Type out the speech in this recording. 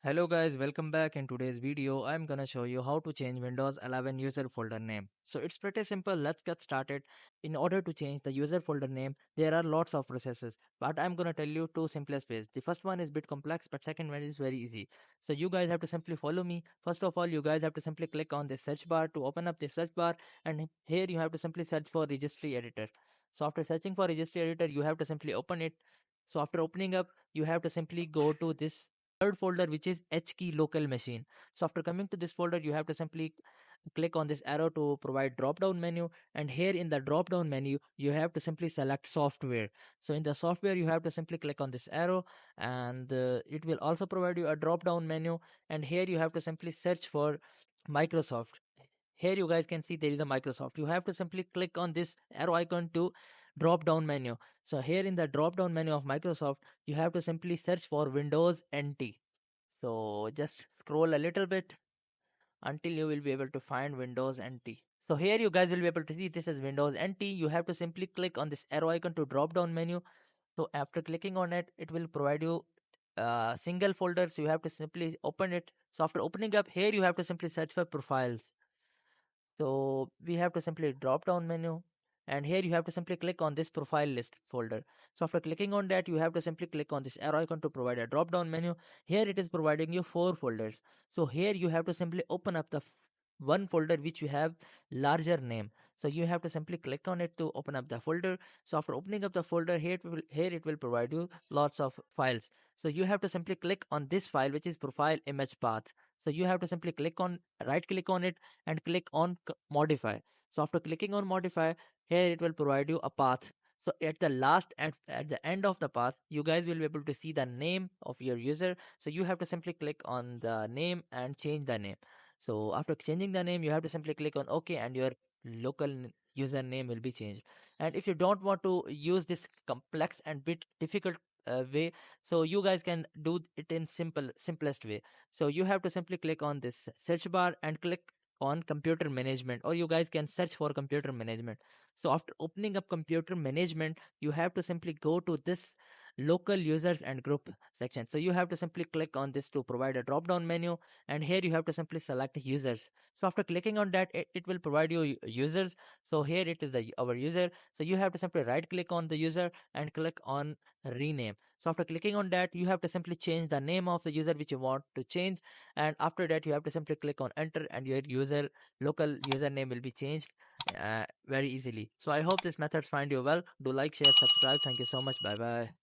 Hello guys, welcome back. In today's video, I'm gonna show you how to change Windows 11 user folder name. So it's pretty simple, let's get started. In order to change the user folder name, there are lots of processes, but I'm gonna tell you two simplest ways. The first one is a bit complex, but second one is very easy. So you guys have to simply follow me. First of all, you guys have to simply click on the search bar to open up the search bar, and here you have to simply search for registry editor. So after searching for registry editor, you have to simply open it. So after opening up, you have to simply go to this third folder, which is H key local machine. So after coming to this folder, you have to simply click on this arrow to provide drop down menu, and here in the drop down menu you have to simply select software. So in the software you have to simply click on this arrow, and it will also provide you a drop down menu, and here you have to simply search for Microsoft. Here you guys can see there is a Microsoft. You have to simply click on this arrow icon to drop down menu. So here in the drop down menu of Microsoft, you have to simply search for Windows NT. So just scroll a little bit until you will be able to find Windows NT. So here you guys will be able to see this is Windows NT. You have to simply click on this arrow icon to drop down menu. So after clicking on it, it will provide you a single folder. So you have to simply open it. So after opening up here, you have to simply search for profiles. So we have to simply drop down menu, and here you have to simply click on this profile list folder. So after clicking on that, you have to simply click on this arrow icon to provide a drop down menu. Here it is providing you four folders. So here you have to simply open up the one folder which you have larger name. So you have to simply click on it to open up the folder. So after opening up the folder, here it will provide you lots of files. So you have to simply click on this file, which is profile image path. So you have to simply right click on it and click on modify. So after clicking on modify, here it will provide you a path. So at the last and at the end of the path, you guys will be able to see the name of your user. So you have to simply click on the name and change the name. So after changing the name, you have to simply click on OK, and your local username will be changed. And if you don't want to use this complex and bit difficult way, so you guys can do it in simplest way. So you have to simply click on this search bar and click on computer management, or you guys can search for computer management. So after opening up computer management, you have to simply go to this local users and group section. So you have to simply click on this to provide a drop down menu, and here you have to simply select users. So after clicking on that, it will provide you users. So here it is our user. So you have to simply right click on the user and click on rename. So after clicking on that, you have to simply change the name of the user which you want to change, and after that you have to simply click on enter, and your local username will be changed very easily. So I hope this methods find you well. Do like, share, subscribe. Thank you so much. Bye bye.